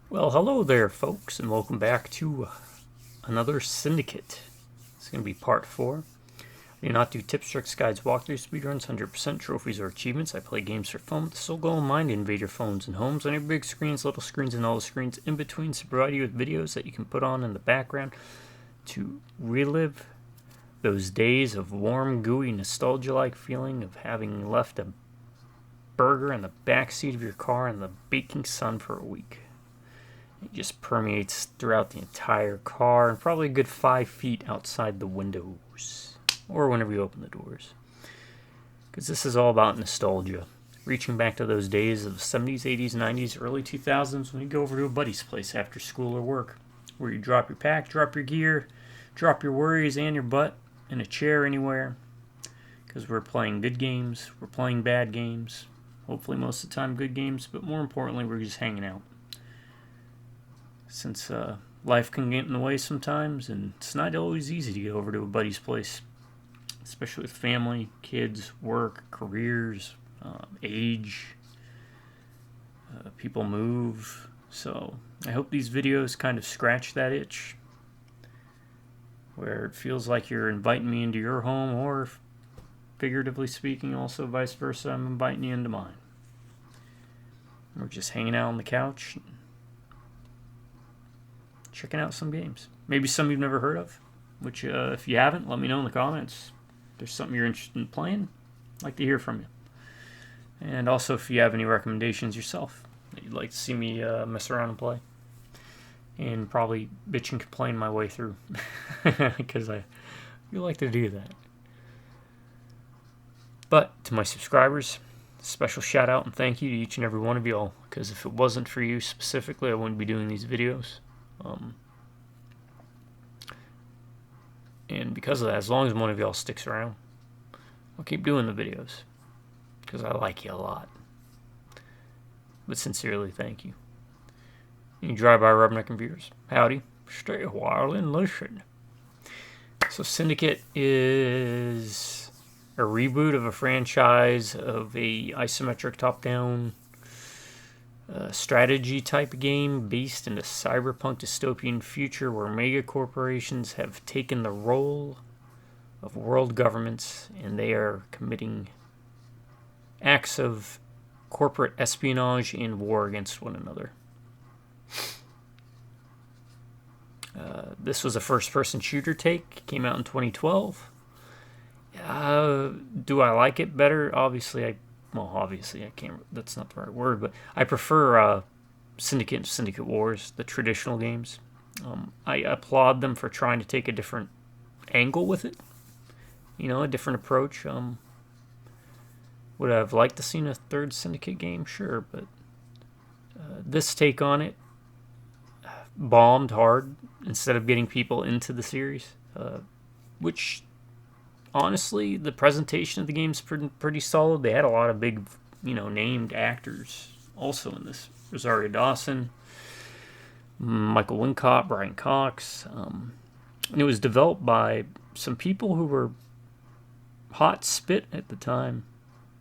Well, hello there, folks, and welcome back to another Syndicate. It's going to be part 4. I do not do tips, tricks, guides, walkthroughs, speedruns, 100% trophies, or achievements. I play games for fun with the sole goal in mind to invade your phones and homes on your big screens, little screens, and all the screens in between to provide you with videos that you can put on in the background to relive those days of warm, gooey, nostalgia-like feeling of having left a burger in the backseat of your car in the baking sun for a week. It just permeates throughout the entire car and probably a good 5 feet outside the windows. Or whenever you open the doors. Because this is all about nostalgia. Reaching back to those days of the 70s, 80s, 90s, early 2000s when you go over to a buddy's place after school or work. Where you drop your pack, drop your gear, drop your worries and your butt in a chair anywhere. Because we're playing good games, we're playing bad games. Hopefully most of the time good games, but more importantly we're just hanging out. Since life can get in the way sometimes, and it's not always easy to get over to a buddy's place, especially with family, kids, work, careers, age, people move. So I hope these videos kind of scratch that itch, where it feels like you're inviting me into your home, or figuratively speaking, also vice versa, I'm inviting you into mine. We're just hanging out on the couch, checking out some games. Maybe some you've never heard of, which if you haven't, let me know in the comments. If there's something you're interested in playing, I'd like to hear from you. And also if you have any recommendations yourself that you'd like to see me mess around and play. And probably bitch and complain my way through. Because I do like to do that. But to my subscribers, special shout out and thank you to each and every one of y'all. Because if it wasn't for you specifically, I wouldn't be doing these videos. And because of that, as long as one of y'all sticks around, I'll keep doing the videos. Because I like you a lot. But sincerely, thank you. You drive by rubbing computers. Howdy. Stay a while and listen. So Syndicate is a reboot of a franchise of a isometric top-down strategy type game based in a cyberpunk dystopian future where mega corporations have taken the role of world governments and they are committing acts of corporate espionage and war against one another. This was a first-person shooter take. Came out in 2012. Do I like it better? Obviously, I can't. That's not the right word, but I prefer Syndicate and Syndicate Wars, the traditional games. I applaud them for trying to take a different angle with it. You know, a different approach. Would I have liked to seen a third Syndicate game? Sure, but this take on it bombed hard instead of getting people into the series, which honestly, the presentation of the game's pretty solid. They had a lot of big, named actors also in this. Rosario Dawson, Michael Wincott, Brian Cox. And it was developed by some people who were hot spit at the time,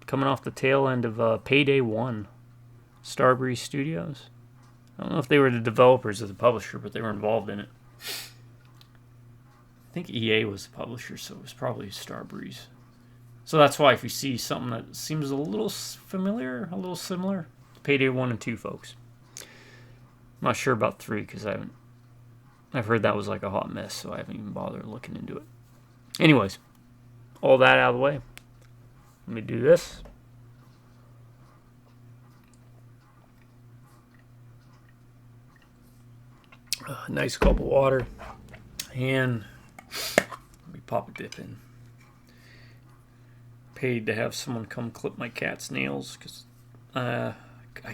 coming off the tail end of Payday 1, Starbreeze Studios. I don't know if they were the developers or the publisher, but they were involved in it. I think EA was the publisher, so it was probably Starbreeze. So that's why if you see something that seems a little familiar, a little similar, Payday 1 and 2, folks. I'm not sure about 3 because I've heard that was like a hot mess, so I haven't even bothered looking into it. Anyways, all that out of the way. Let me do this. Nice cup of water. And let me pop a dip in. Paid to have someone come clip my cat's nails because I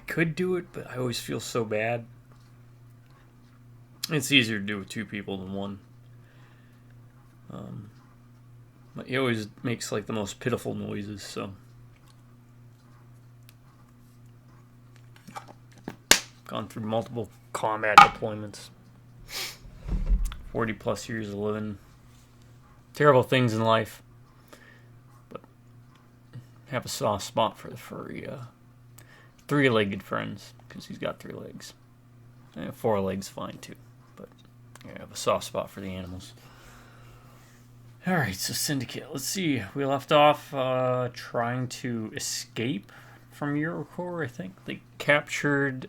could do it, but I always feel so bad. It's easier to do with 2 people than 1. But he always makes like the most pitiful noises, so. Gone through multiple combat deployments. 40 plus years of living. Terrible things in life. But have a soft spot for the furry 3-legged friends, because he's got 3 legs. Four legs fine too, but I have a soft spot for the animals. Alright, so Syndicate. Let's see. We left off trying to escape from Eurocorps, I think. They captured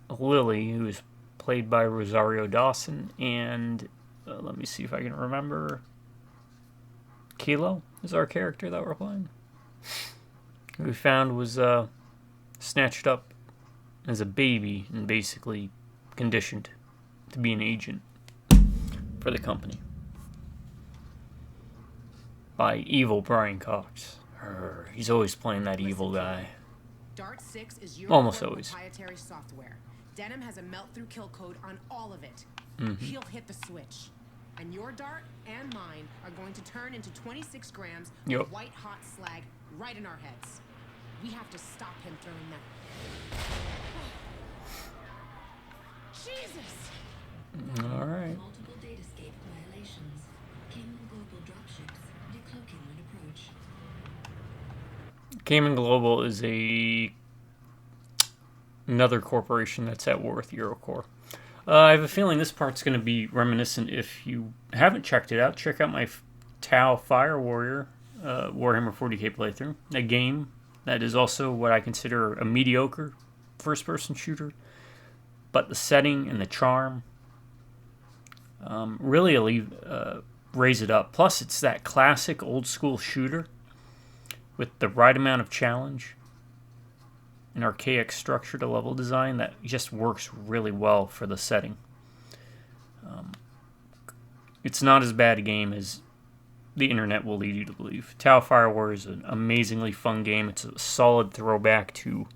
Lily, who is played by Rosario Dawson, and let me see if I can remember. Kilo is our character that we're playing. Who we found was snatched up as a baby and basically conditioned to be an agent for the company by evil Brian Cox. He's always playing that evil guy. Dart 6 is your Almost always. Proprietary software. Denim has a melt-through kill code on all of it. He'll hit the switch. And your dart and mine are going to turn into 26 grams of white-hot slag right in our heads. We have to stop him throwing that. Jesus! All right. Multiple datascape violations. Cayman Global dropships decloaking when approach. Cayman Global is another corporation that's at war with Eurocorps. I have a feeling this part's going to be reminiscent. If you haven't checked it out, check out my Tau Fire Warrior Warhammer 40k playthrough. A game that is also what I consider a mediocre first-person shooter, but the setting and the charm really raise it up. Plus, it's that classic old-school shooter with the right amount of challenge, an archaic structure to level design that just works really well for the setting. It's not as bad a game as the internet will lead you to believe. Tau Fire War is an amazingly fun game. It's a solid throwback to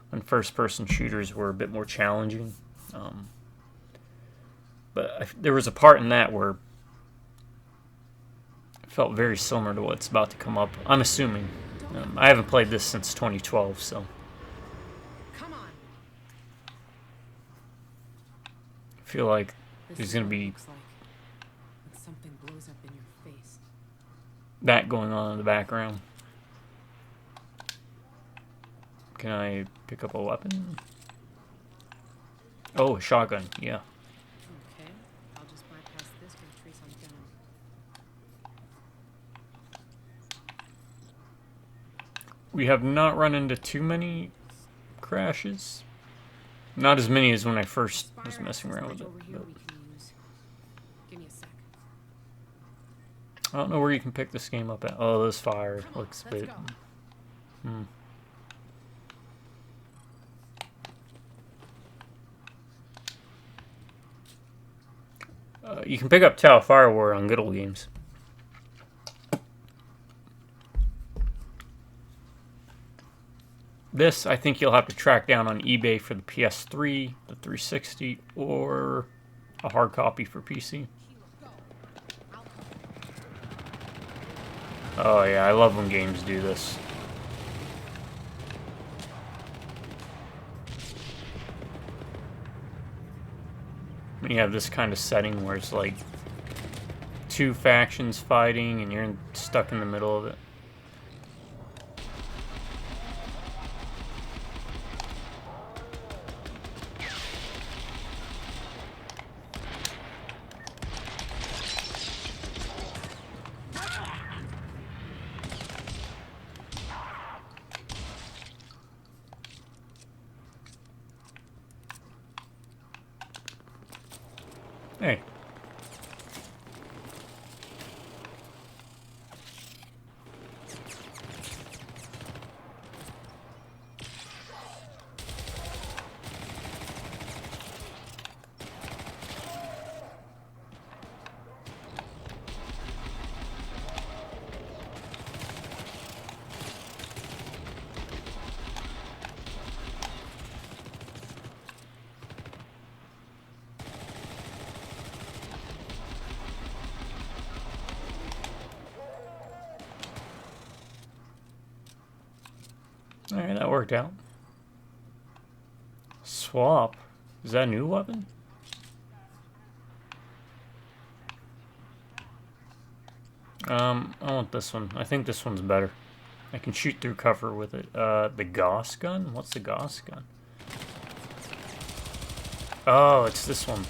when first-person shooters were a bit more challenging. But there was a part in that where it felt very similar to what's about to come up. I'm assuming. I haven't played this since 2012, so. I feel like there's going to be something blows up in your face. That going on in the background. Can I pick up a weapon? Oh, a shotgun, yeah. Okay, I'll just bypass this and trace on down. We have not run into too many crashes. Not as many as when I first was messing around with it. Give me a sec. I don't know where you can pick this game up at. Oh, this fire looks a bit. You can pick up Tau Fire War on good old games. This, I think you'll have to track down on eBay for the PS3, the 360, or a hard copy for PC. Oh yeah, I love when games do this. When you have this kind of setting where it's like two factions fighting and you're stuck in the middle of it. Hey. Alright, that worked out. Swap. Is that a new weapon? I want this one. I think this one's better. I can shoot through cover with it. The Gauss gun? What's the Gauss gun? Oh, it's this one.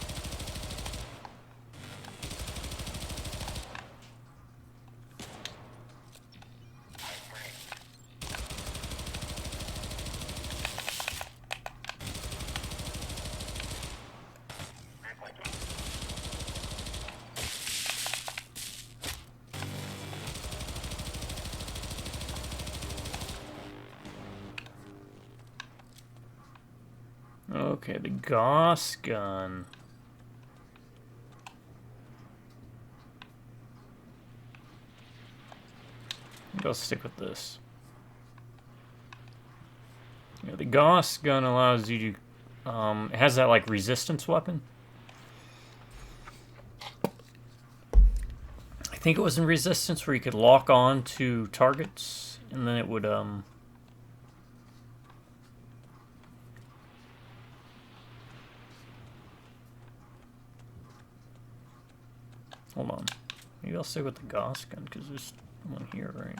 Okay, the Gauss gun. I'll stick with this. Yeah, the Gauss gun allows you to... it has that, like, resistance weapon. I think it was in resistance where you could lock on to targets, and then it would, hold on. Maybe I'll stick with the Gauss gun, because there's one here, right?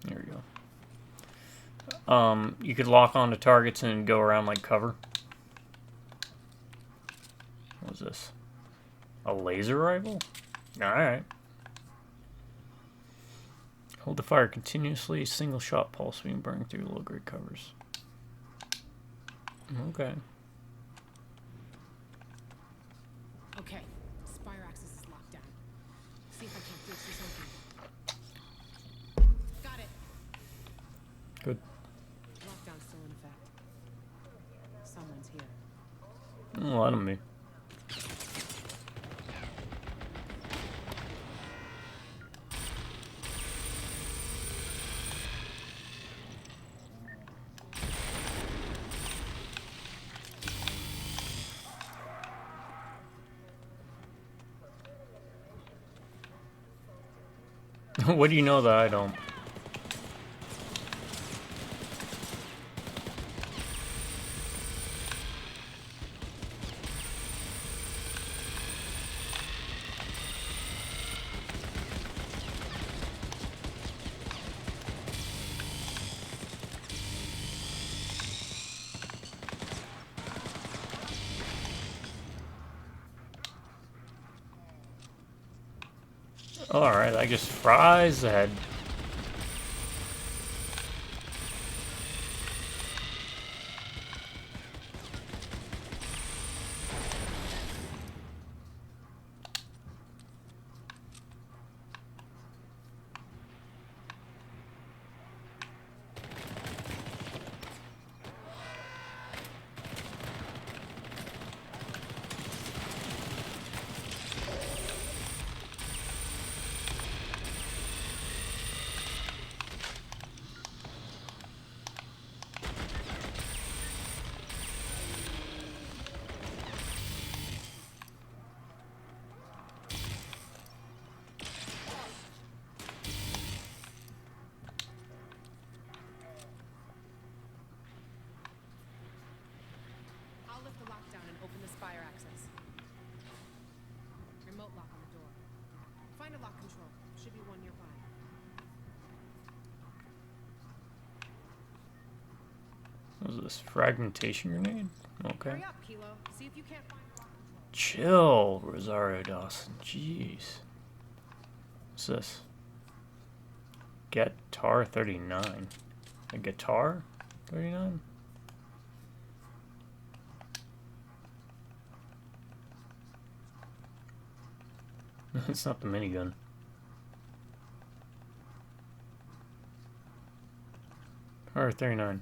There we go. You could lock on to targets and go around like cover. What was this? A laser rifle? Alright. Hold the fire continuously, single shot pulse beam burning through low grade covers. Okay. Okay, spire axis is locked down. See if I can't breach this open. Got it. Good. Lockdown's still in effect. Someone's here. Oh, let him be. What do you know that I don't? Alright, I just fries ahead. I'll lift the lockdown and open the spire access. Remote lock on the door. Find a lock control. Should be one nearby. What was this? Fragmentation grenade? Okay. Hurry up, Kilo. See if you can't find a lock control. Chill, Rosario Dawson. Jeez. What's this? Guitar 39. A guitar 39? It's not the minigun. R39.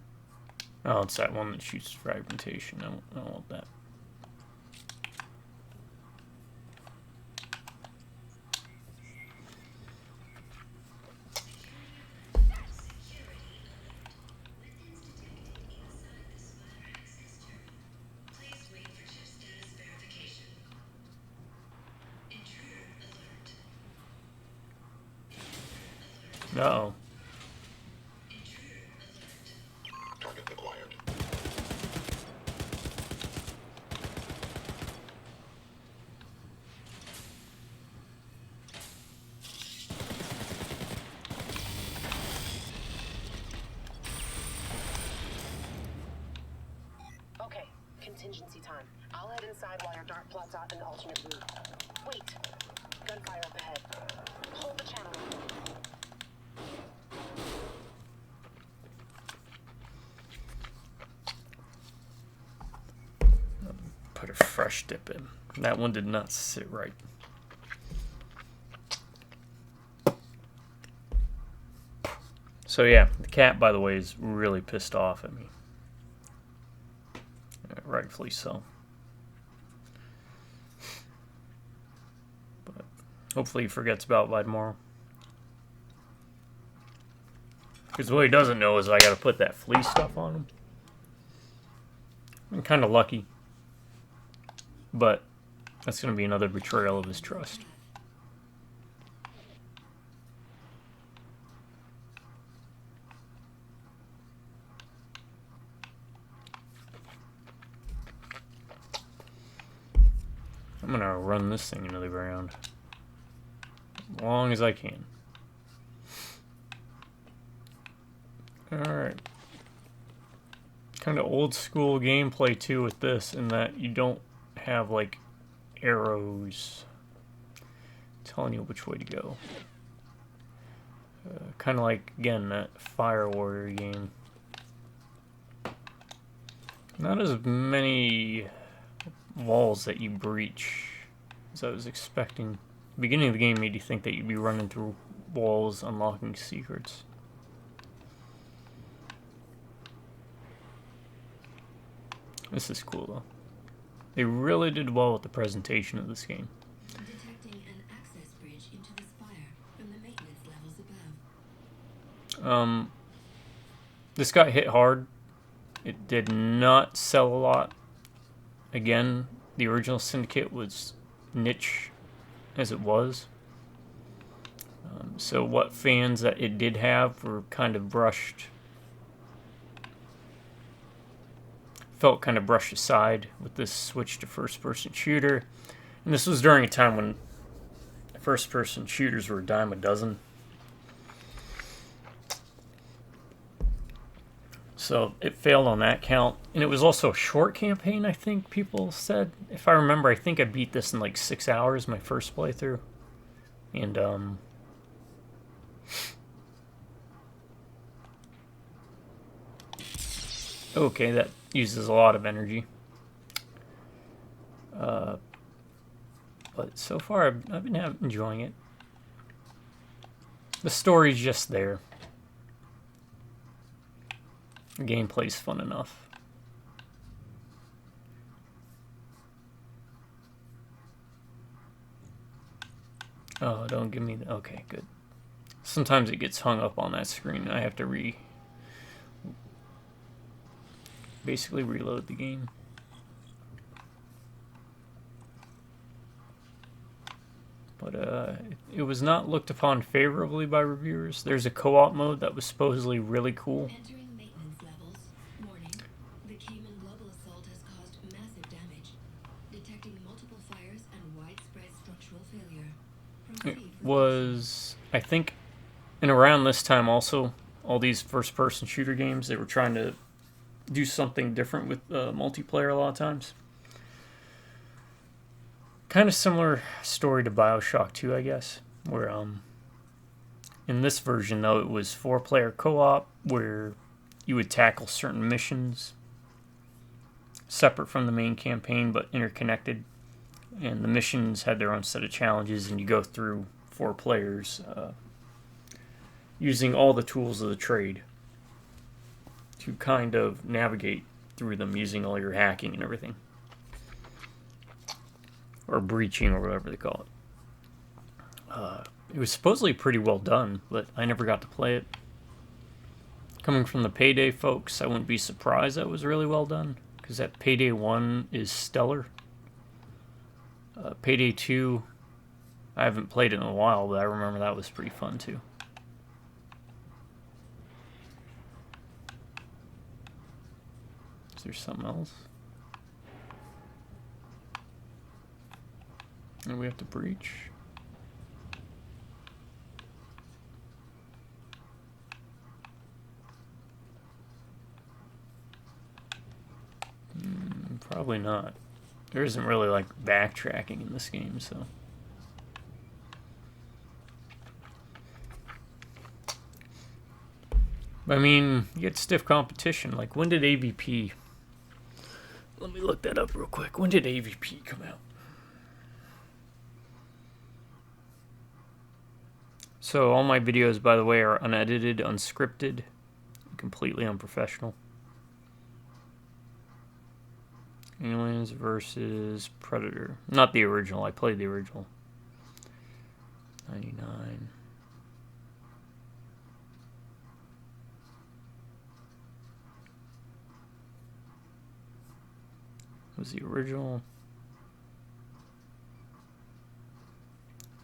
Oh, it's that one that shoots fragmentation. I don't want that. Uh-oh. Target acquired. contingency time. I'll head inside while your dart plots out an alternate route. Wait. Gunfire up ahead. Hold the channel. Put a fresh dip in. That one did not sit right. So yeah, the cat, by the way, is really pissed off at me. Rightfully so. But hopefully he forgets about by tomorrow. Because what he doesn't know is I gotta put that flea stuff on him. I'm kind of lucky. But that's gonna be another betrayal of his trust. I'm gonna run this thing into the ground as long as I can. Alright. Kind of old school gameplay too with this, in that you don't have like arrows telling you which way to go. Kind of like, again, that Fire Warrior game. Not as many walls that you breach as I was expecting. The beginning of the game made you think that you'd be running through walls, unlocking secrets. This is cool though. They really did well with the presentation of this game. Detecting an access bridge into the spire from the maintenance levels above. This got hit hard. It did not sell a lot. Again, the original Syndicate was niche as it was. So what fans that it did have were kind of brushed. Felt kind of brushed aside with this switch to first-person shooter. And this was during a time when first-person shooters were a dime a dozen. So it failed on that count. And it was also a short campaign, I think people said. If I remember, I think I beat this in like 6 hours, my first playthrough. And, okay, that uses a lot of energy. But so far, I've been enjoying it. The story's just there. The gameplay's fun enough. Oh, don't give me the... Okay, good. Sometimes it gets hung up on that screen and I have to basically reload the game. But it was not looked upon favorably by reviewers. There's a co-op mode that was supposedly really cool. Entering maintenance levels. Warning. The Cayman global assault has caused massive damage. Detecting multiple fires and widespread structural failure. It was, I think, and around this time also, all these first-person shooter games, they were trying to do something different with multiplayer a lot of times. Kind of similar story to BioShock 2, I guess, where in this version, though, it was 4-player co-op where you would tackle certain missions separate from the main campaign but interconnected, and the missions had their own set of challenges, and you go through 4 players using all the tools of the trade to kind of navigate through them using all your hacking and everything. Or breaching, or whatever they call it. It was supposedly pretty well done, but I never got to play it. Coming from the Payday folks, I wouldn't be surprised that was really well done, because that Payday 1 is stellar. Payday 2, I haven't played it in a while, but I remember that was pretty fun too. Is there something else? And we have to breach. Probably not. There isn't really like backtracking in this game, so. I mean, you get stiff competition. Like, when did AVP? Let me look that up real quick. When did AVP come out? So all my videos, by the way, are unedited, unscripted, completely unprofessional. Aliens versus Predator. Not the original. I played the original. 99. Was the original.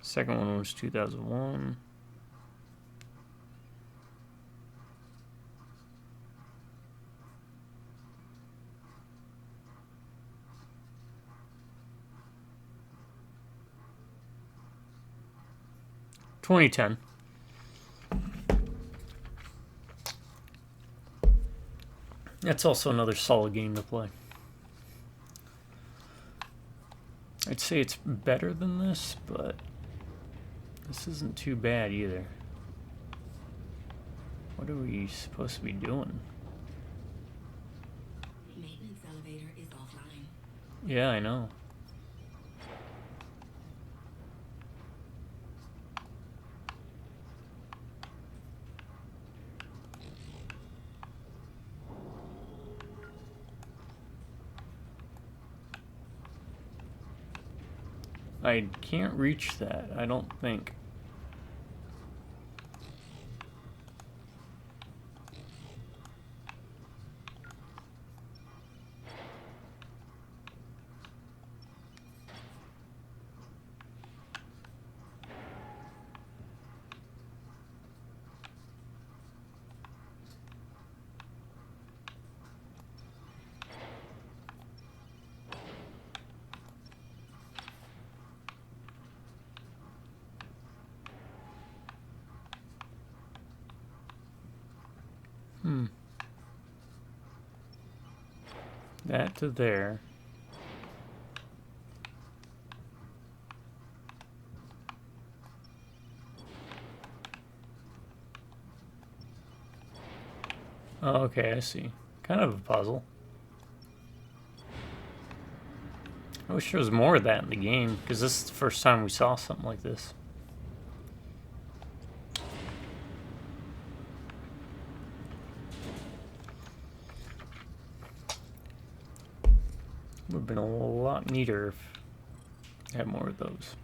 Second one was 2001. $2010. That's also another solid game to play. I'd say it's better than this, but this isn't too bad either. What are we supposed to be doing? Maintenance elevator is offline. Yeah, I know. I can't reach that, I don't think. That to there. Oh, okay, I see. Kind of a puzzle. I wish there was more of that in the game, because this is the first time we saw something like this. Would have been a lot neater if I had more of those.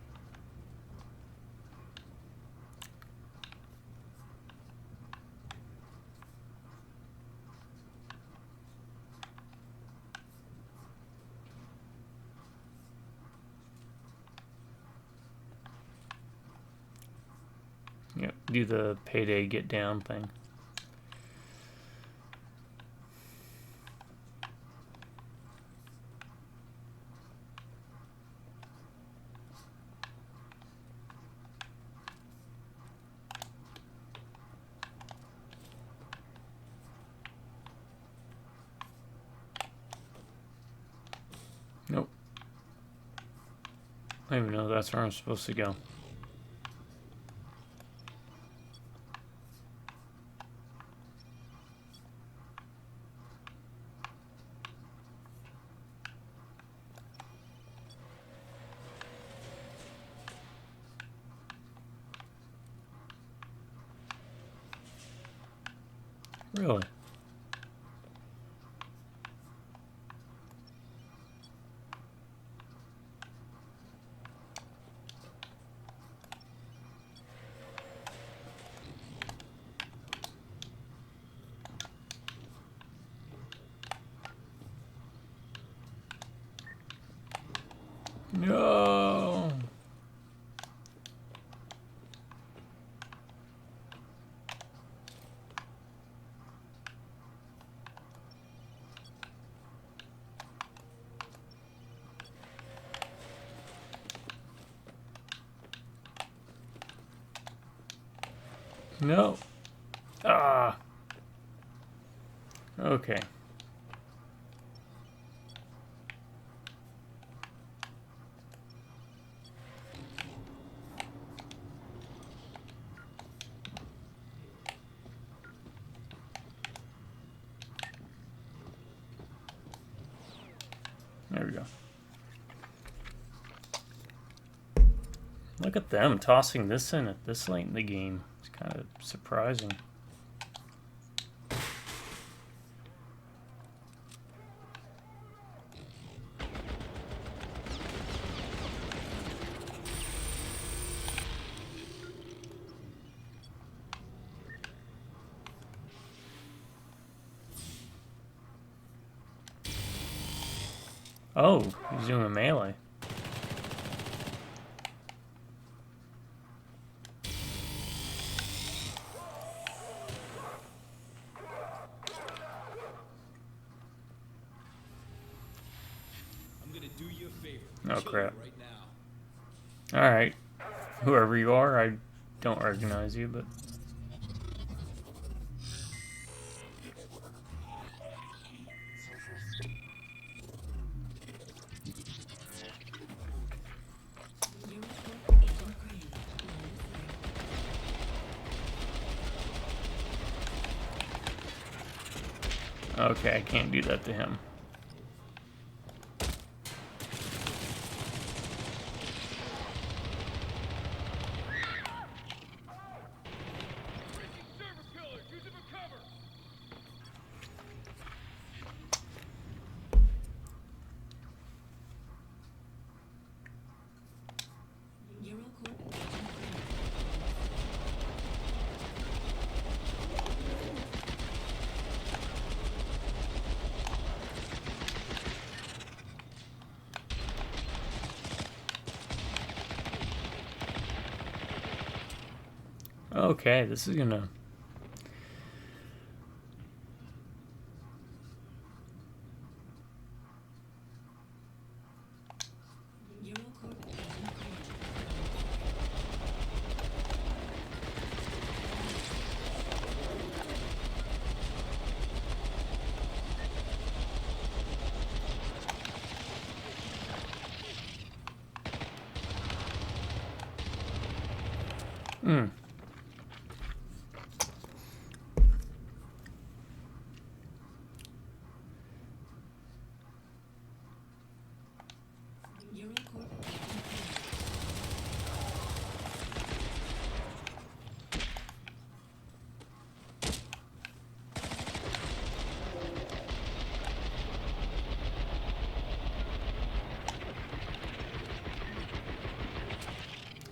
Yep, do the payday get down thing. Nope. I don't even know that's where I'm supposed to go. Really? No. No. Ah. Okay. There we go. Look at them tossing this in at this late in the game. It's kind of surprising. Oh, he's doing a melee. I'm gonna do you a favor. Oh Show crap. you right now. Alright. Whoever you are, I don't recognize you, but... Okay, I can't do that to him. Okay, this is gonna...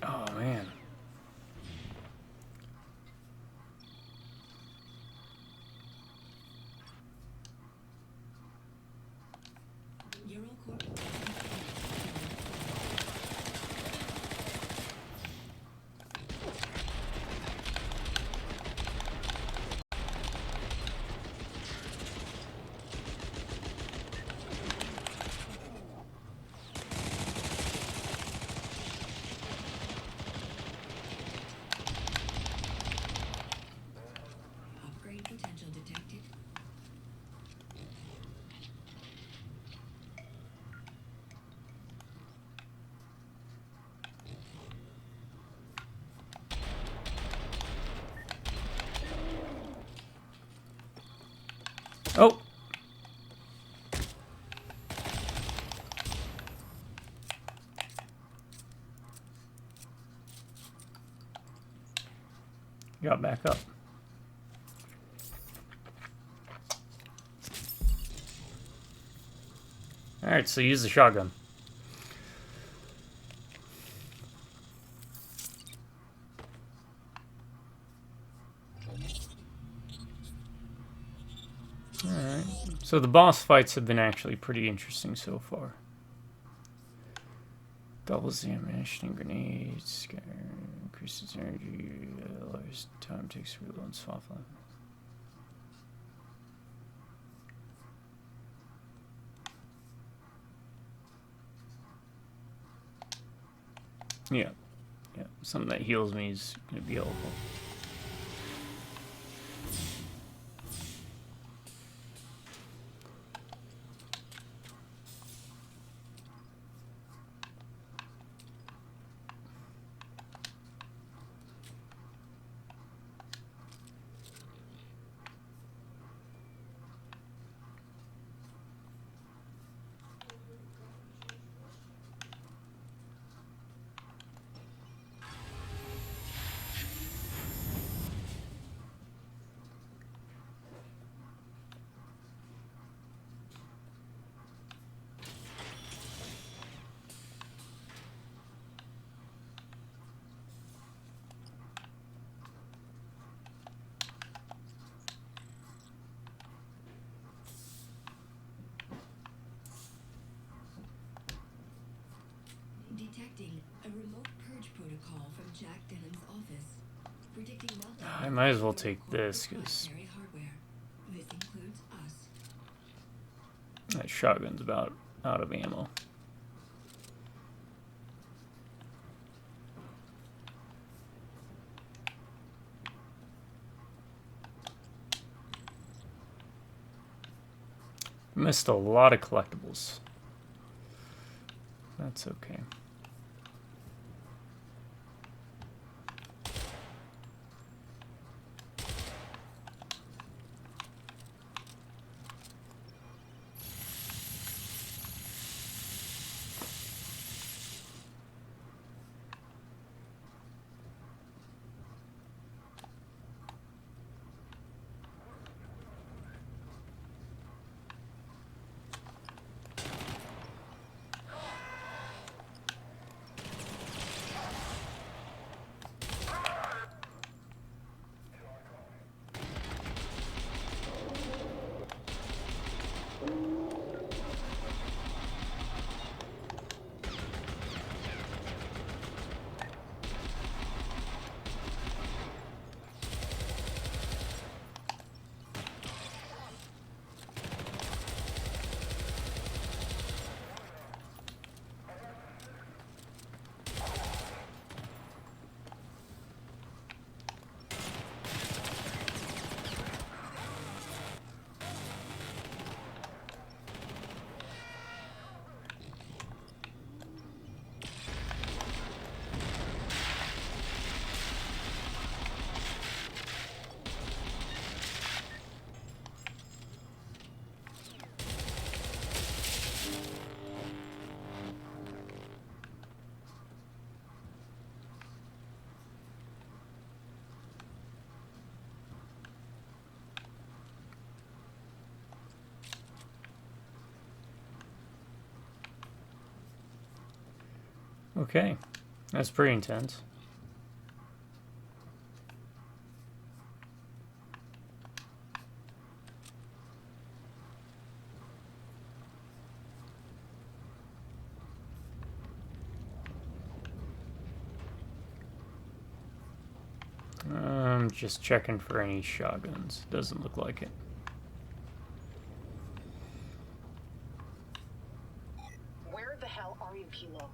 Oh, man. Upgrade potential detected. Oh! Got back up. Alright, so use the shotgun. Alright, so the boss fights have been actually pretty interesting so far. Doubles the ammunition and grenades, increases energy, lowers time takes to reload and swap life. Yeah, yeah, something that heals me is going to be helpful. detecting a remote purge protocol from Jack Denham's office, predicting meltdown. I might as well take this because Proprietary hardware. This includes us. that shotgun's about out of ammo. Missed a lot of collectibles. That's okay. Okay, that's pretty intense. I'm just checking for any shotguns. Doesn't look like it. Where the hell are you, Kilo?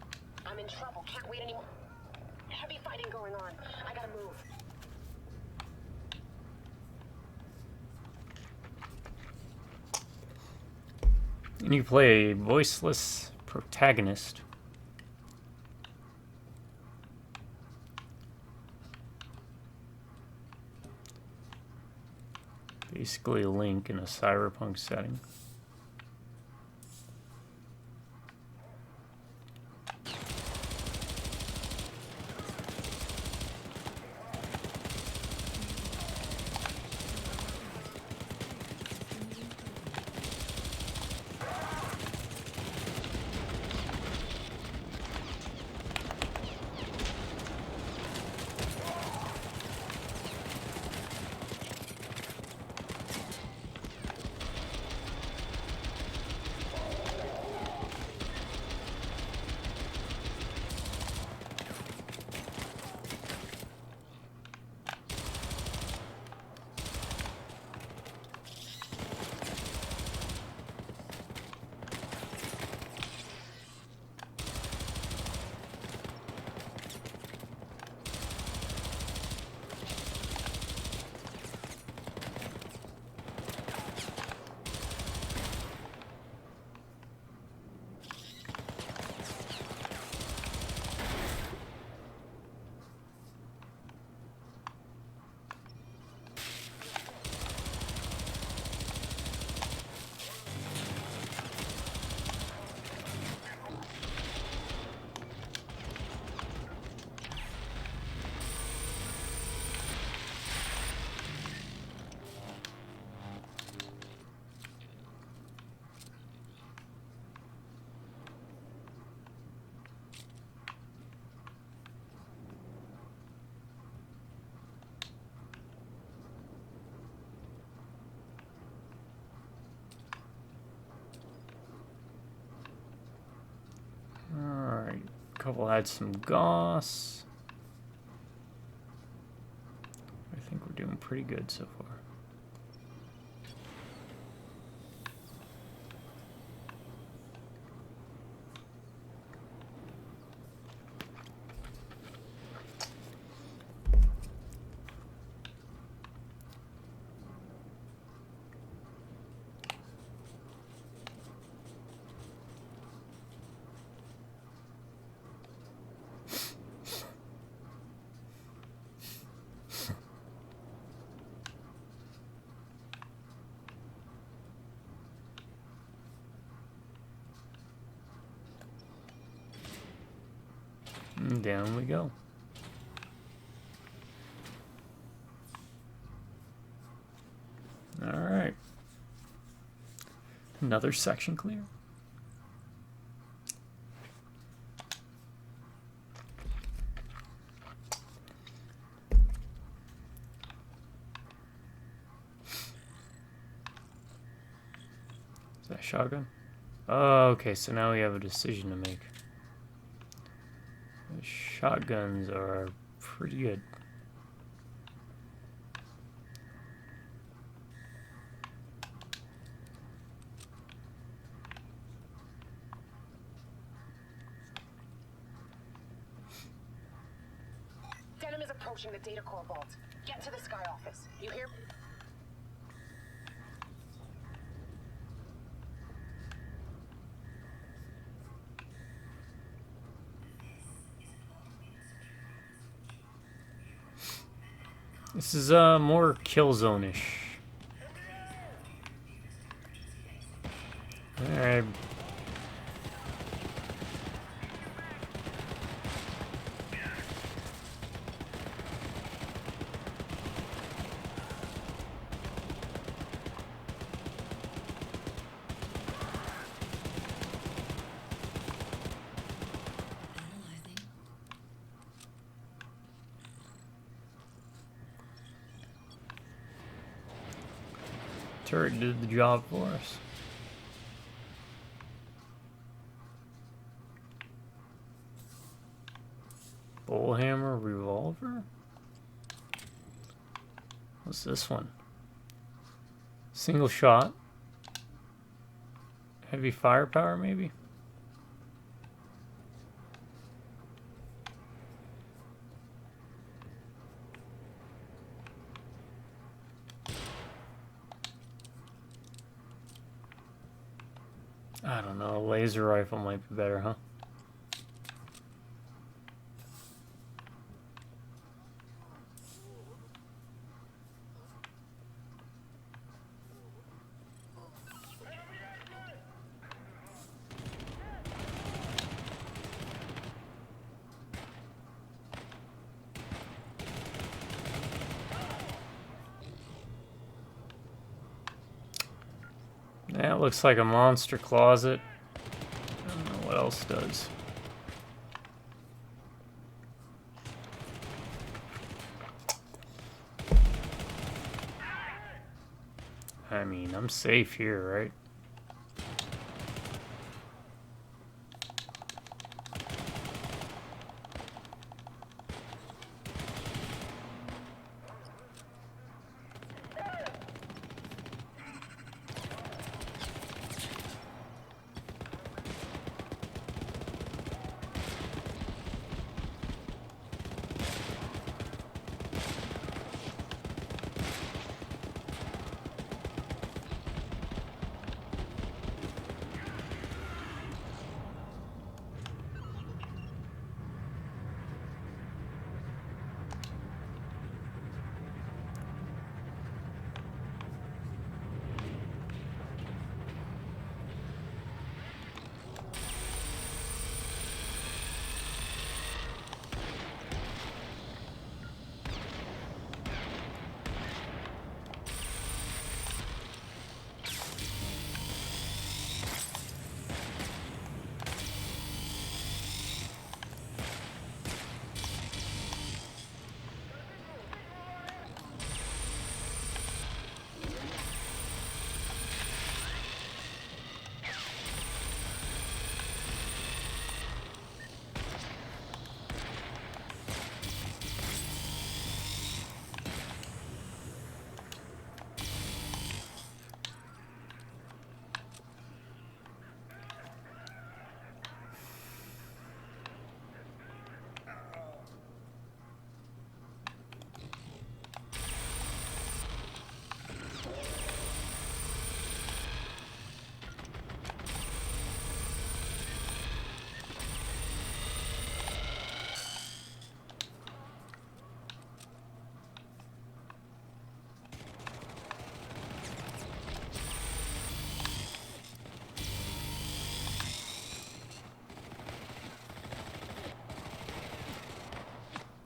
I'm in trouble. Can't wait anymore. Heavy fighting going on. I gotta move. And you play a voiceless protagonist. Basically Link in a cyberpunk setting. Couple had some Goss. I think we're doing pretty good so far. And down we go. All right. Another section clear. Is that shotgun? Oh, okay, so now we have a decision to make. The shotguns are pretty good. Denim is approaching the data core vault. Get to the Sky office. You hear? This is more Killzone-ish. Alright. Analyzing. Turret did the job for us. Bullhammer revolver? What's this one? Single shot. Heavy firepower, maybe? I don't know, a laser rifle might be better, huh? That looks like a monster closet. I don't know what else does. I mean, I'm safe here, right?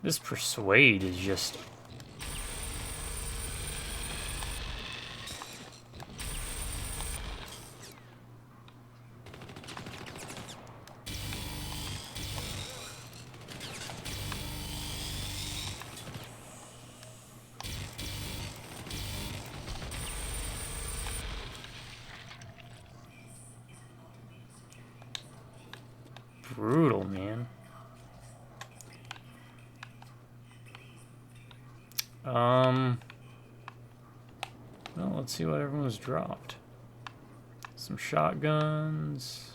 This persuade is just... brutal, man. Well, let's see what everyone's dropped. Some shotguns.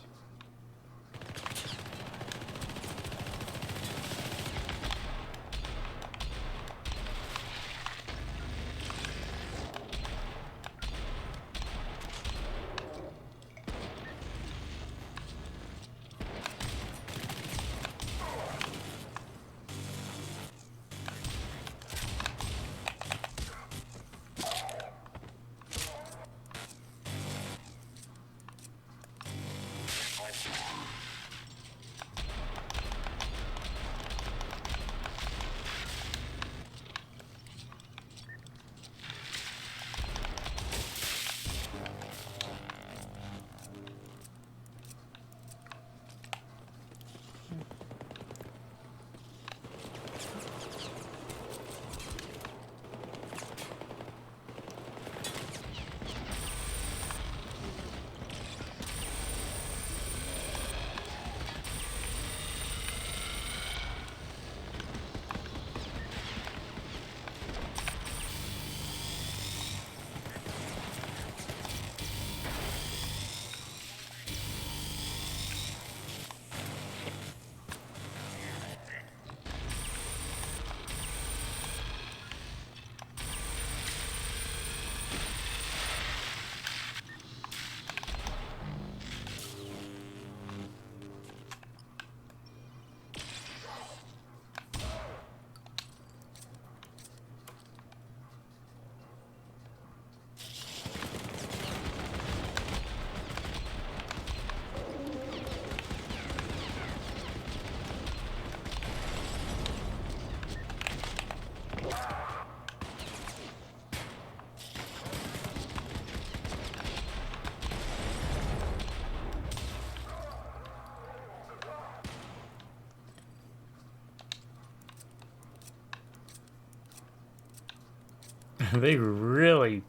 They really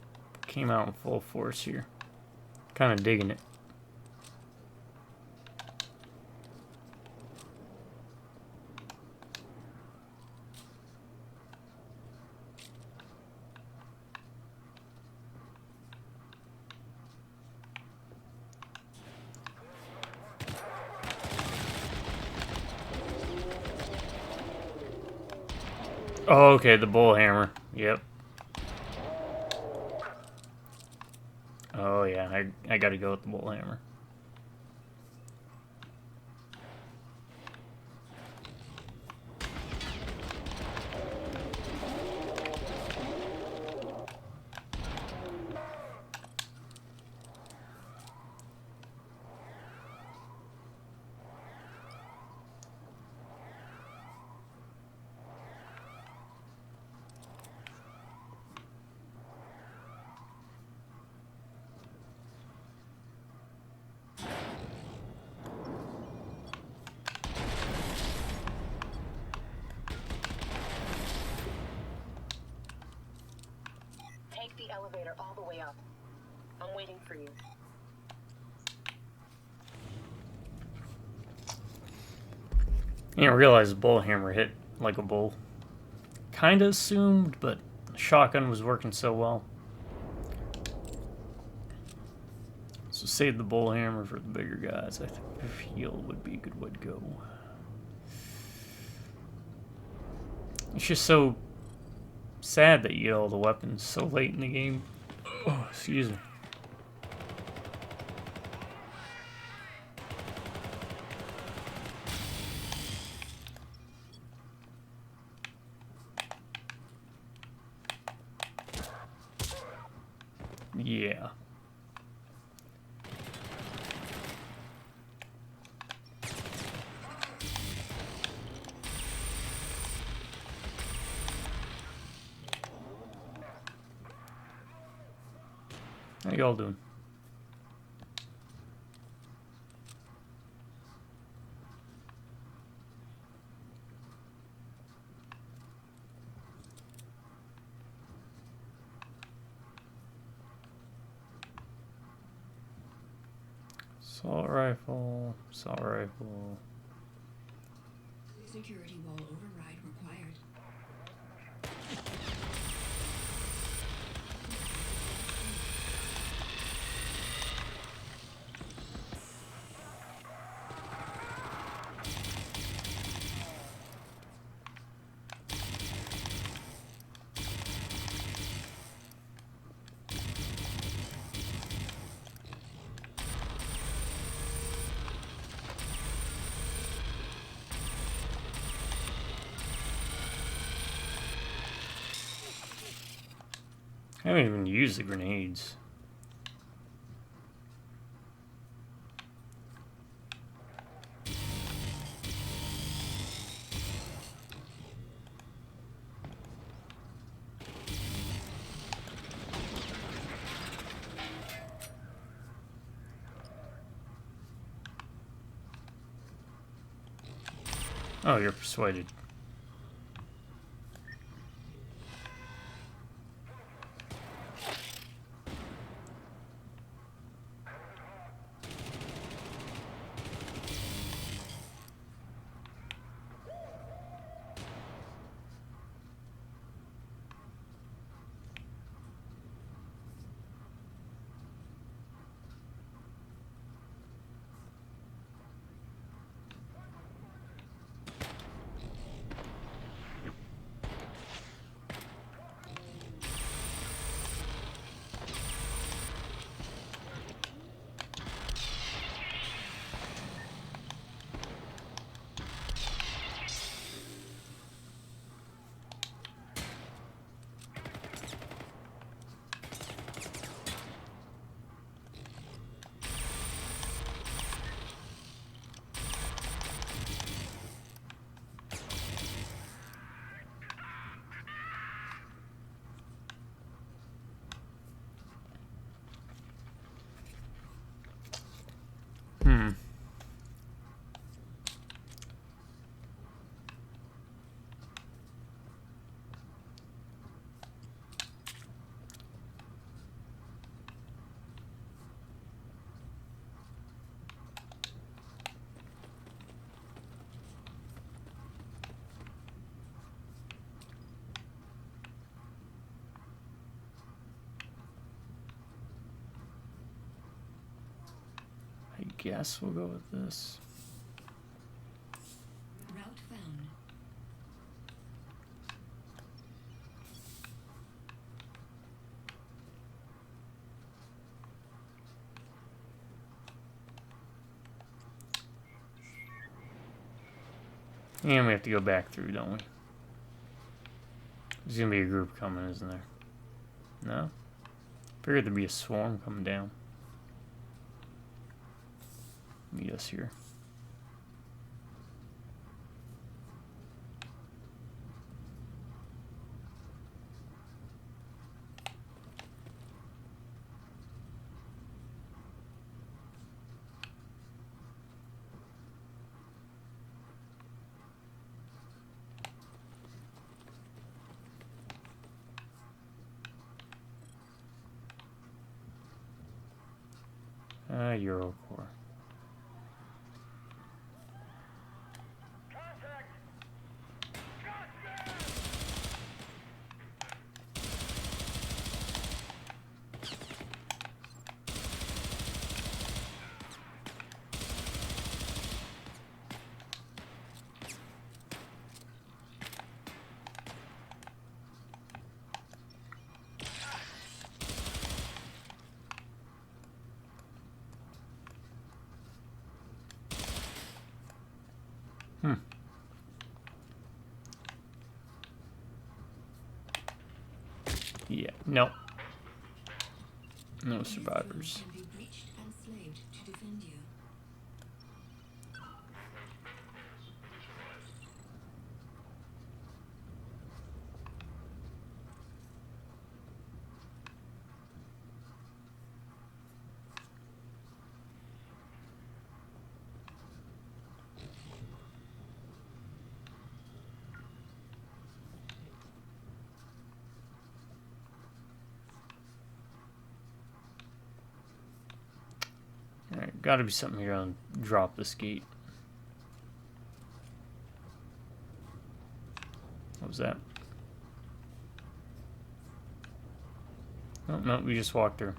came out in full force here. Kind of digging it. Oh, okay, the bullhammer. Yep. Oh yeah, I gotta go with the bullhammer. Take the elevator all the way up. I'm waiting for you. I didn't realize the bullhammer hit like a bull. Kinda assumed, but the shotgun was working so well. So save the bullhammer for the bigger guys. I think heal would be a good way to go. It's just so sad that you get all the weapons so late in the game. Oh, excuse me. Yeah. How y'all doing? Assault rifle, assault rifle. Security wall override required. I haven't even used the grenades. Oh, you're persuaded. I guess we'll go with this. Route found. And we have to go back through, don't we? There's gonna be a group coming, isn't there? No? Figured there'd be a swarm coming down. Meet us here. Eurocore. Yeah, no. No survivors. Can be breached and slaved to defend you. Alright, gotta be something here on drop this gate. What was that? Oh, no, we just walked through.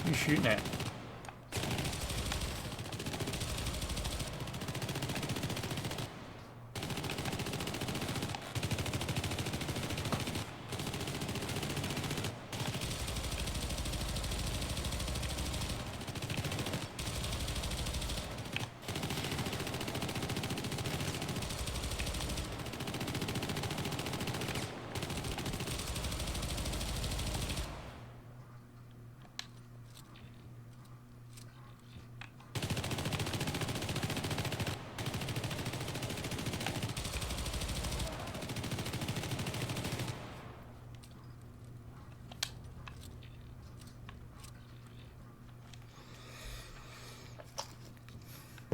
Who are you shooting at?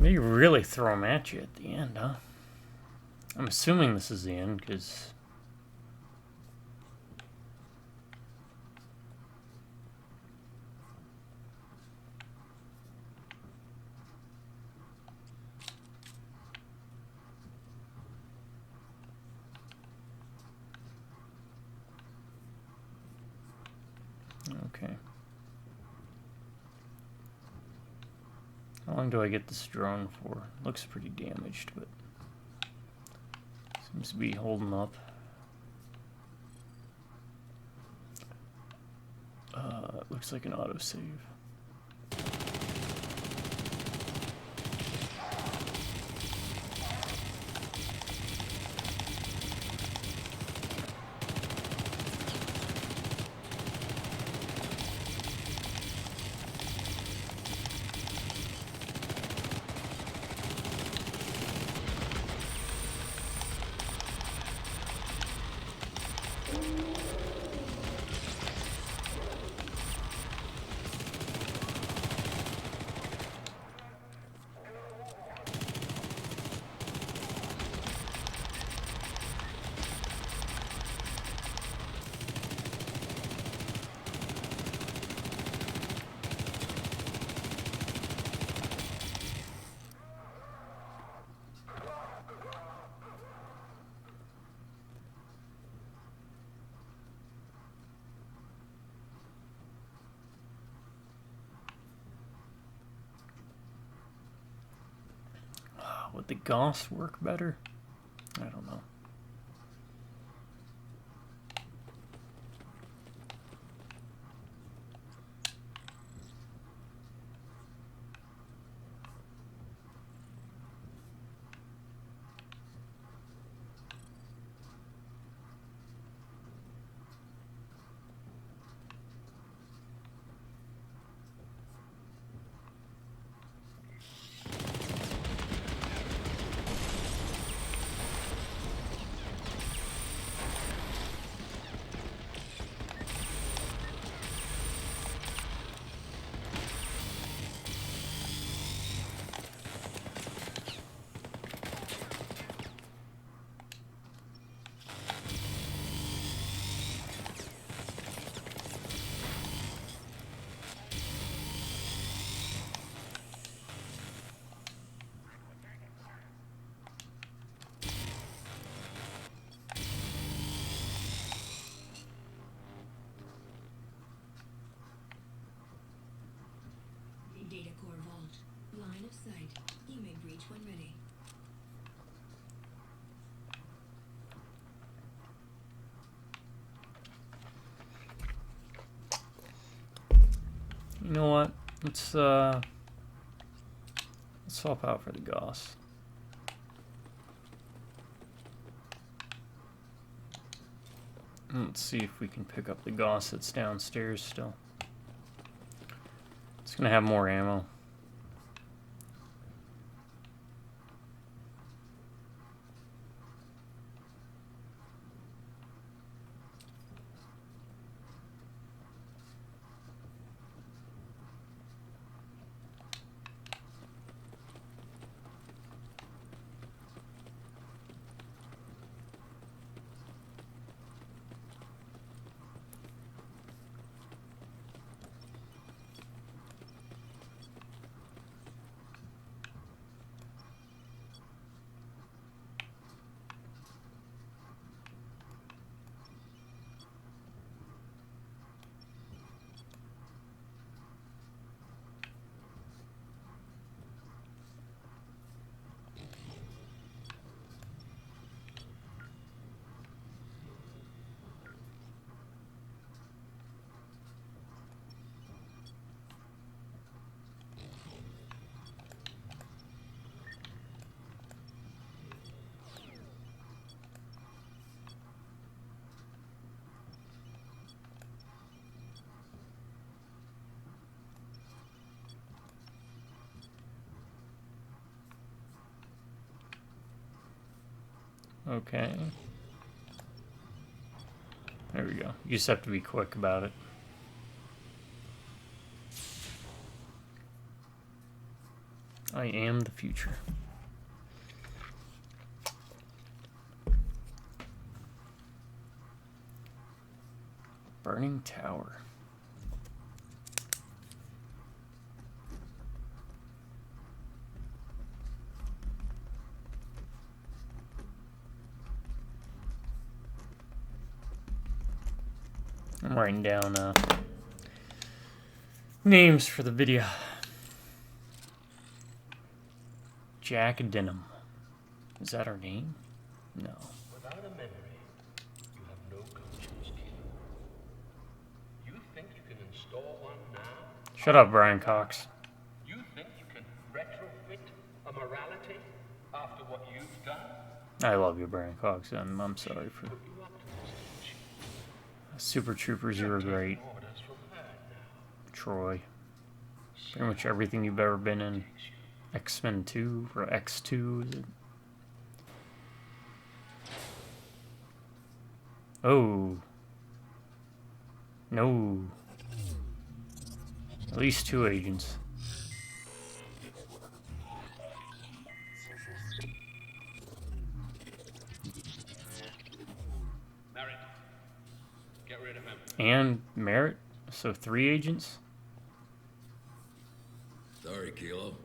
They really throw them at you at the end, huh? I'm assuming this is the end, because... Okay. How long do I get this drone for? Looks pretty damaged, but seems to be holding up. Looks like an autosave. Would the Goths work better? I don't know. You know what? Let's swap out for the Goss. Let's see if we can pick up the Goss that's downstairs still. It's gonna have more ammo. Okay. There we go. You just have to be quick about it. I am the future. Burning Tower. I'm writing down names for the video. Jack Denham. Is that our name? No. Without a memory, you have no conscience, killer. You think you can install one now? Shut up, Brian Cox. You think you can retrofit a morality after what you've done? I love you, Brian Cox. I'm sorry for Put you up to this, didn't she? Super Troopers. You were great. Orders from her now. Troy. Pretty much everything you've ever been in. X-Men 2 or X2, is it? Oh. No. At least 2 agents. Merritt, get rid of him. And Merritt? So 3 agents? Sorry, Kilo.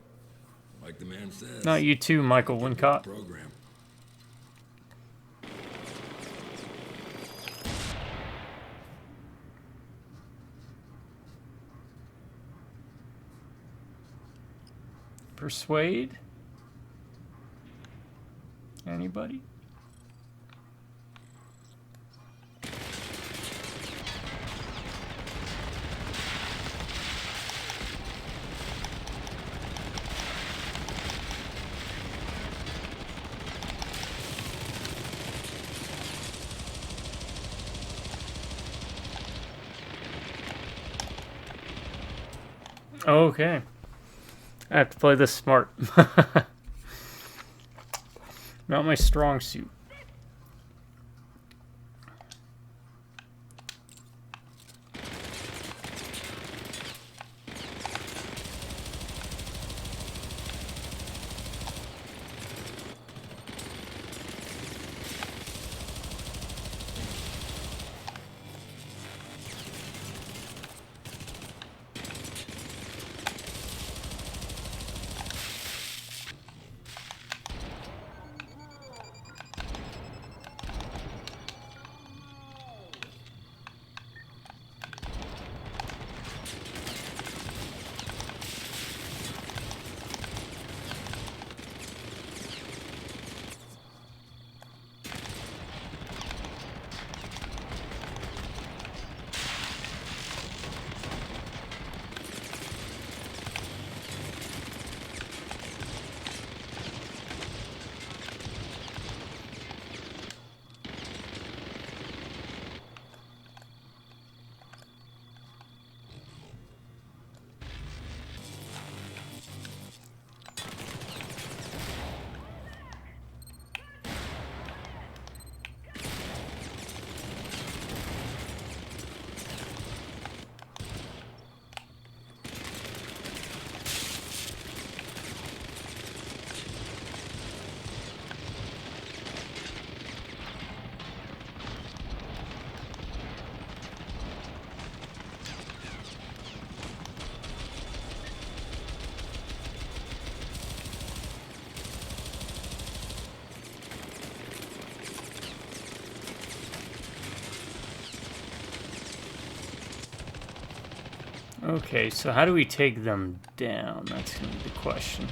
Like the man says. Not you too, Michael Wincott. Program. Persuade? Anybody? Okay. I have to play this smart. Not my strong suit. Okay, so how do we take them down? That's going to be the question.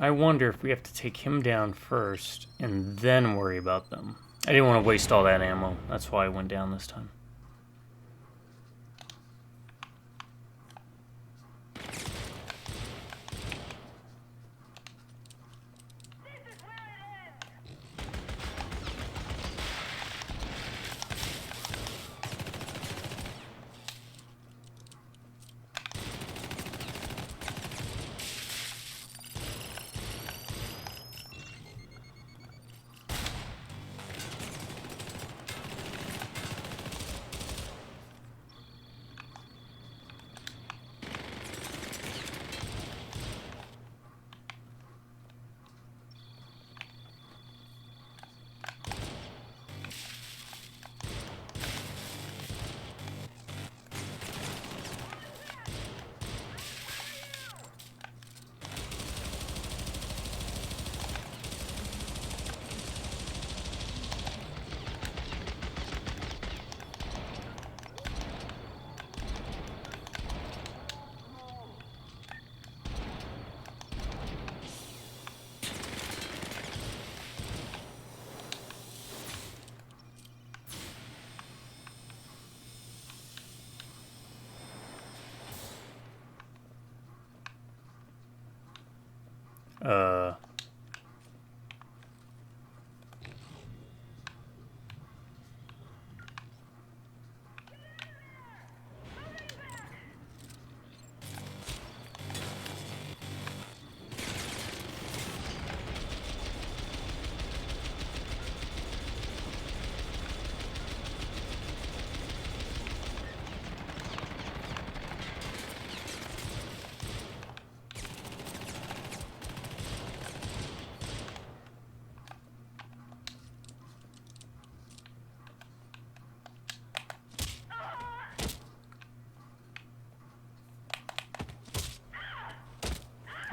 I wonder if we have to take him down first and then worry about them. I didn't want to waste all that ammo. That's why I went down this time.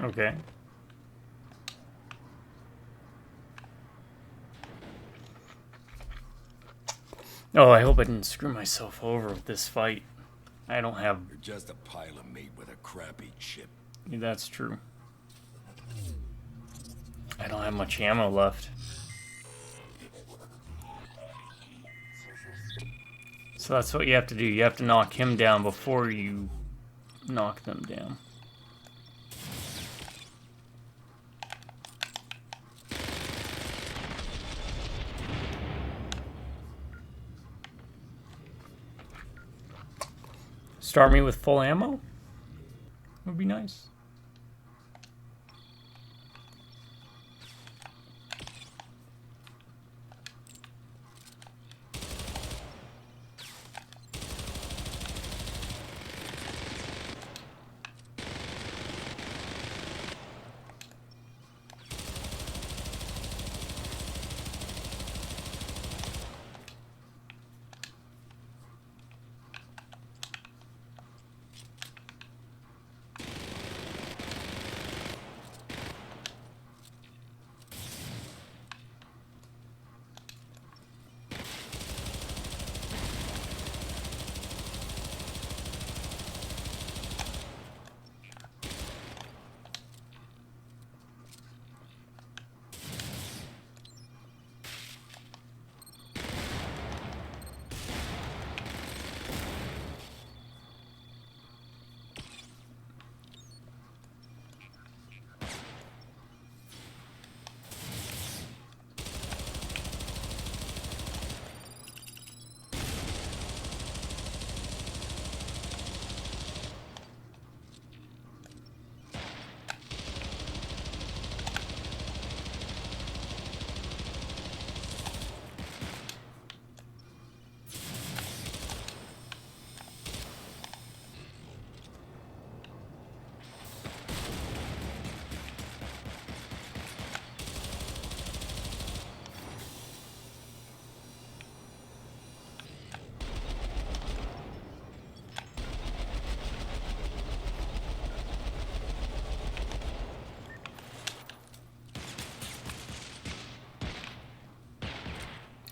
Okay. Oh, I hope I didn't screw myself over with this fight. I don't have... You're just a pile of meat with a crappy chip. That's true. I don't have much ammo left. So that's what you have to do. You have to knock him down before you knock them down. Start me with full ammo? Would be nice.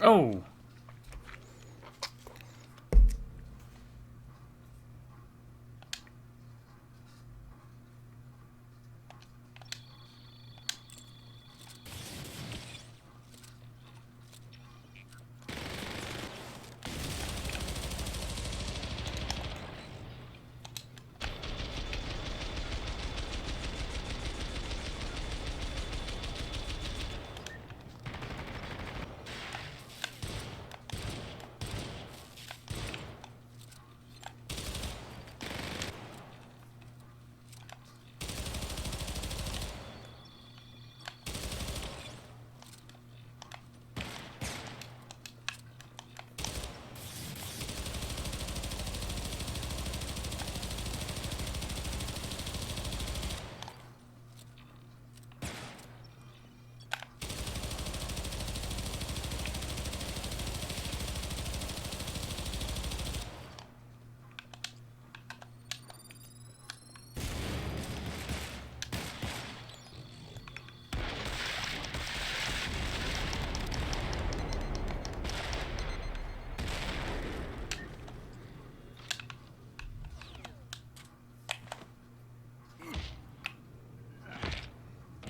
Oh!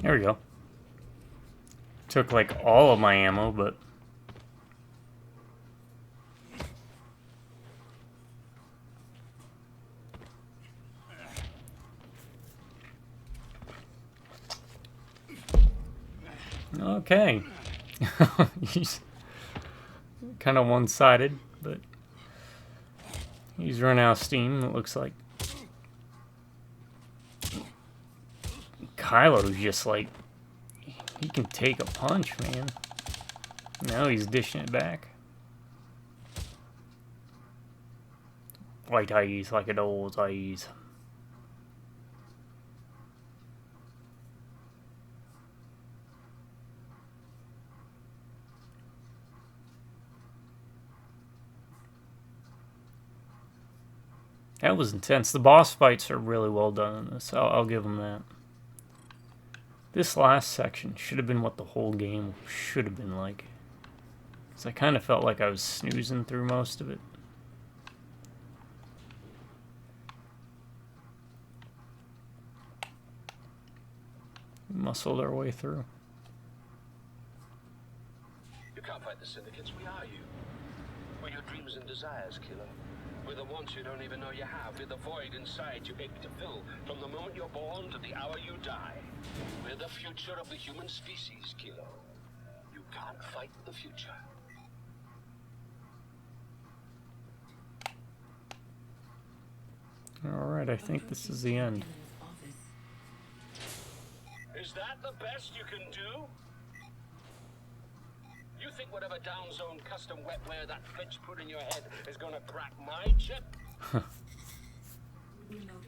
There we go. Took like all of my ammo, but... Okay. He's kind of one-sided, but... He's run out of steam, it looks like. Kylo's just like... He can take a punch, man. Now he's dishing it back. White eyes like it old eyes. That was intense. The boss fights are really well done in this. I'll give them that. This last section should have been what the whole game should have been like. Because I kind of felt like I was snoozing through most of it. We muscled our way through. You can't fight the Syndicates. We are you. We're your dreams and desires, Kilo. We're the wants you don't even know you have. We're the void inside you ache to fill. From the moment you're born to the hour you die. We're the future of the human species, Kilo. You can't fight the future. Alright, I think this is the end. Is that the best you can do? You think whatever down zone custom wetware that Fitch put in your head is gonna crack my chip? Remote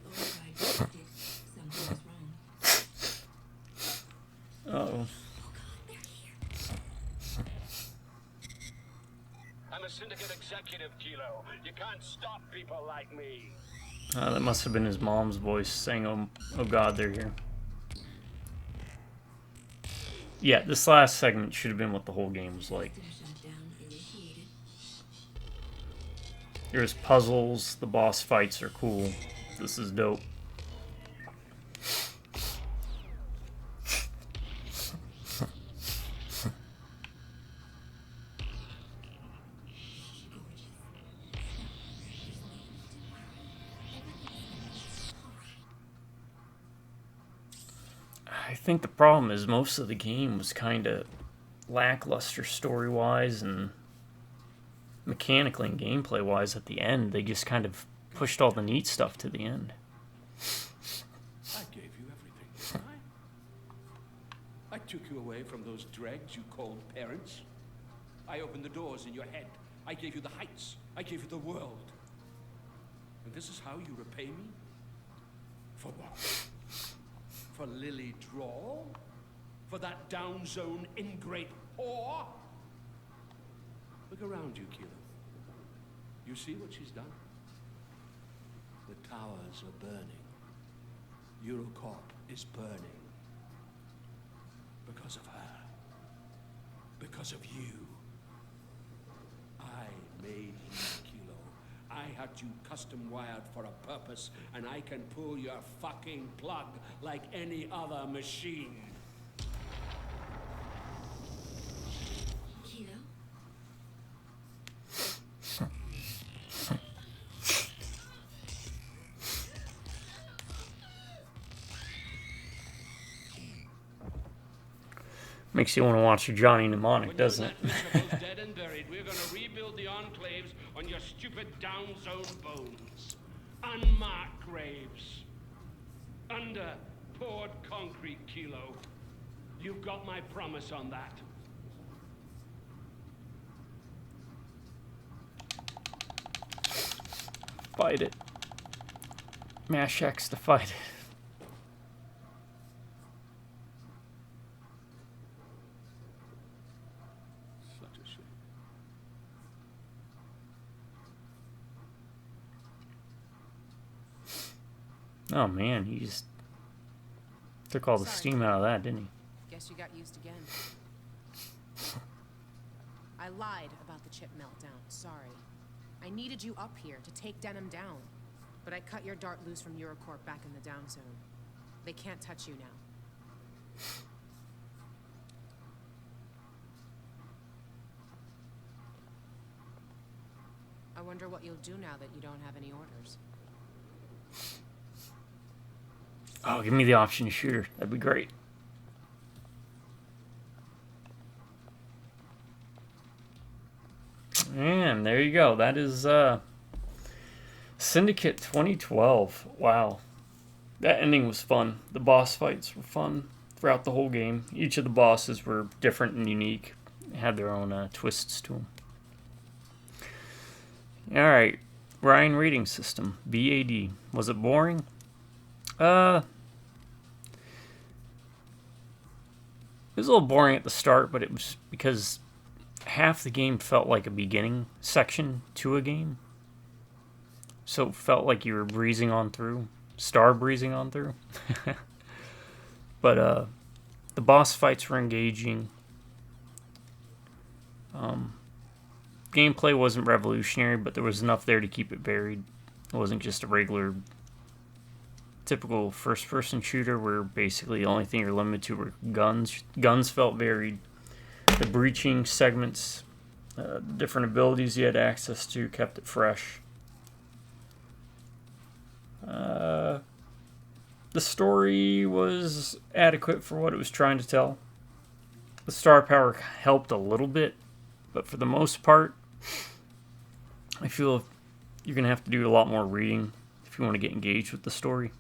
override detected. Something is wrong. Uh-oh. I'm a Syndicate executive, Kilo. You can't stop people like me. That must have been his mom's voice saying, oh God, they're here. Yeah, this last segment should have been what the whole game was like. There's puzzles, the boss fights are cool. This is dope. I think the problem is most of the game was kind of lackluster story-wise and mechanically and gameplay-wise at the end. They just kind of pushed all the neat stuff to the end. I gave you everything, didn't I? I took you away from those dregs you called parents. I opened the doors in your head. I gave you the heights. I gave you the world. And this is how you repay me? For what? For Lily Drawl? For that down zone ingrate whore? Look around you, Kilo. You see what she's done? The towers are burning. Eurocorp is burning. Because of her. Because of you. made here, Kilo. I had you custom wired for a purpose, and I can pull your fucking plug like any other machine. Kilo? Makes you want to watch Johnny Mnemonic, doesn't it? Dead and buried, we're gonna rebuild the enclaves on your stupid down zone bones. Unmarked graves. Under poured concrete, Kilo. You've got my promise on that. Fight it. Mash X to fight it. Such a shame. Oh man, he just took all the steam out of that, didn't he? Guess you got used again. I lied about the chip meltdown. Sorry. I needed you up here to take Denim down. But I cut your dart loose from Eurocorp back in the down zone. They can't touch you now. I wonder what you'll do now that you don't have any orders. Oh, give me the option to shoot her. That'd be great. And there you go. That is Syndicate 2012. Wow. That ending was fun. The boss fights were fun throughout the whole game. Each of the bosses were different and unique. They had their own twists to them. Alright. Ryan rating system. B.A.D. Was it boring? It was a little boring at the start, but it was because half the game felt like a beginning section to a game. So it felt like you were breezing on through. Star breezing on through. But the boss fights were engaging. Gameplay wasn't revolutionary, but there was enough there to keep it varied. It wasn't just a regular typical first-person shooter where basically the only thing you're limited to were guns. Guns felt varied. The breaching segments, different abilities you had access to kept it fresh. The story was adequate for what it was trying to tell. The star power helped a little bit, but for the most part, I feel you're going to have to do a lot more reading if you want to get engaged with the story.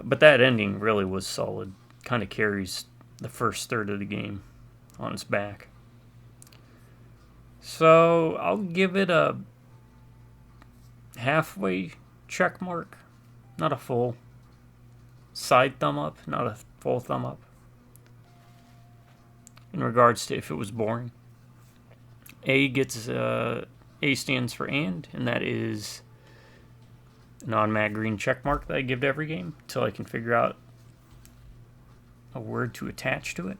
But that ending really was solid. Kind of carries the first third of the game on its back. So I'll give it a halfway check mark. Not a full side thumb up, not a full thumb up. In regards to if it was boring. A gets A stands for and that is an automatic green check mark that I give to every game until I can figure out a word to attach to it.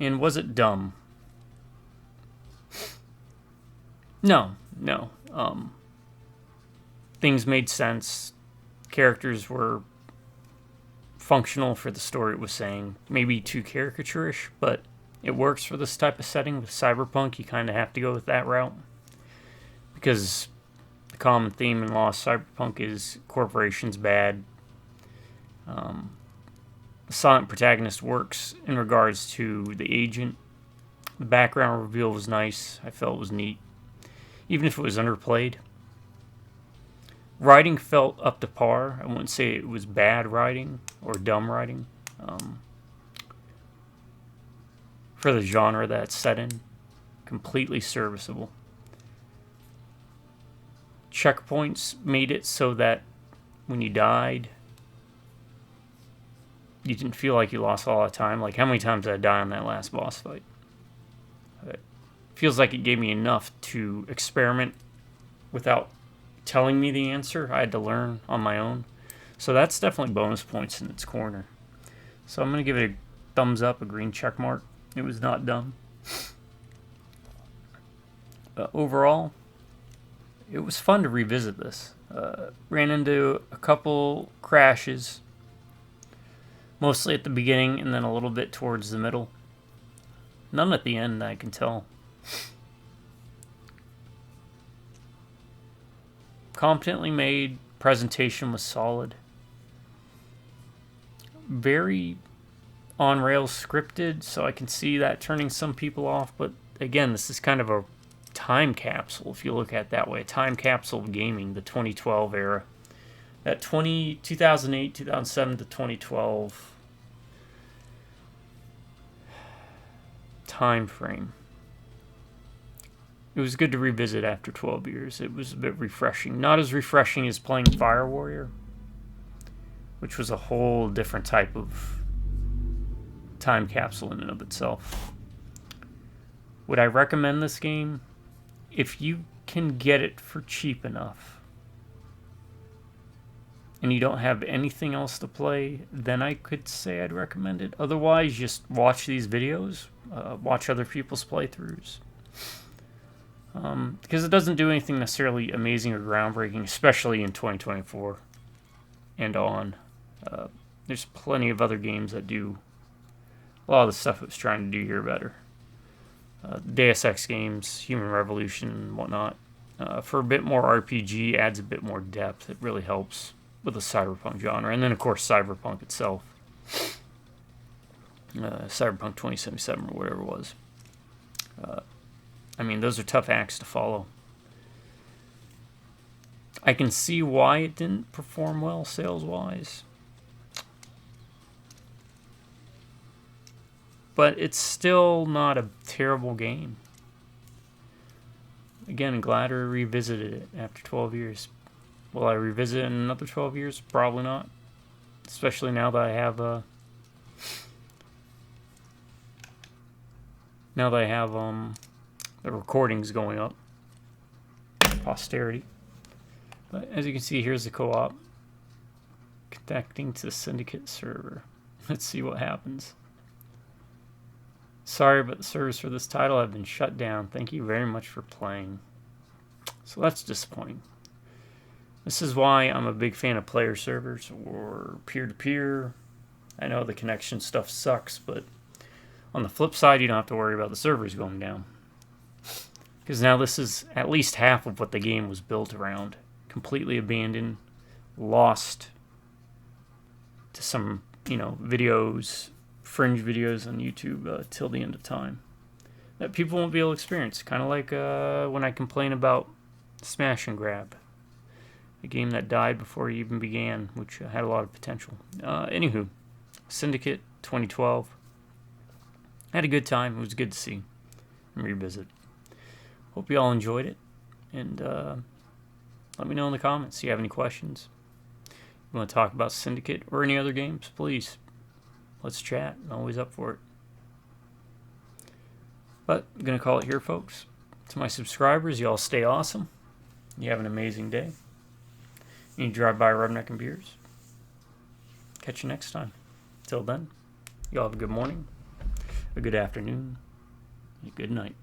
And was it dumb? No. Things made sense. Characters were functional for the story it was saying. Maybe too caricaturish, but it works for this type of setting. With Cyberpunk, you kind of have to go with that route. Because the common theme in Lost Cyberpunk is corporations bad. The silent protagonist works in regards to the agent. The background reveal was nice. I felt it was neat. Even if it was underplayed. Writing felt up to par. I wouldn't say it was bad writing or dumb writing. For the genre that it's set in. Completely serviceable. Checkpoints made it so that when you died, you didn't feel like you lost a lot of time. Like, how many times did I die on that last boss fight? It feels like it gave me enough to experiment without telling me the answer. I had to learn on my own. So that's definitely bonus points in its corner. So I'm going to give it a thumbs up, a green check mark. It was not dumb. Overall, it was fun to revisit this. Ran into a couple crashes, mostly at the beginning and then a little bit towards the middle. None at the end, I can tell. Competently made, presentation was solid. Very on rails scripted, so I can see that turning some people off, but again, this is kind of a time capsule, if you look at it that way. A time capsule of gaming, the 2012 era. That 2008, 2007 to 2012 time frame. It was good to revisit after 12 years. It was a bit refreshing. Not as refreshing as playing Fire Warrior, which was a whole different type of time capsule in and of itself. Would I recommend this game? If you can get it for cheap enough and you don't have anything else to play, then I could say I'd recommend it. Otherwise, just watch these videos, watch other people's playthroughs. Because it doesn't do anything necessarily amazing or groundbreaking, especially in 2024 and on. There's plenty of other games that do a lot of the stuff it was trying to do here better. Deus Ex games, Human Revolution, and whatnot. For a bit more RPG, adds a bit more depth. It really helps with the cyberpunk genre. And then, of course, cyberpunk itself. Cyberpunk 2077 or whatever it was. I mean, those are tough acts to follow. I can see why it didn't perform well sales-wise. But it's still not a terrible game. Again, I'm glad I revisited it after 12 years. Will I revisit it in another 12 years? Probably not. Especially now that I have the recordings going up. Posterity. But as you can see, here's the co-op. Connecting to the Syndicate server. Let's see what happens. Sorry, but the servers for this title have been shut down. Thank you very much for playing. So that's disappointing. This is why I'm a big fan of player servers or peer-to-peer. I know the connection stuff sucks, but on the flip side, you don't have to worry about the servers going down. Because now this is at least half of what the game was built around. Completely abandoned, lost to some, videos, fringe videos on YouTube till the end of time that people won't be able to experience. Kind of like when I complain about Smash and Grab, a game that died before it even began, which had a lot of potential. Anywho, Syndicate 2012. Had a good time. It was good to see and revisit. Hope you all enjoyed it, and let me know in the comments if you have any questions. If you want to talk about Syndicate or any other games, please. Let's chat. I'm always up for it. But I'm going to call it here, folks. To my subscribers, you all stay awesome. You have an amazing day. You drive by Rubneck and Beers. Catch you next time. Till then, you all have a good morning, a good afternoon, and a good night.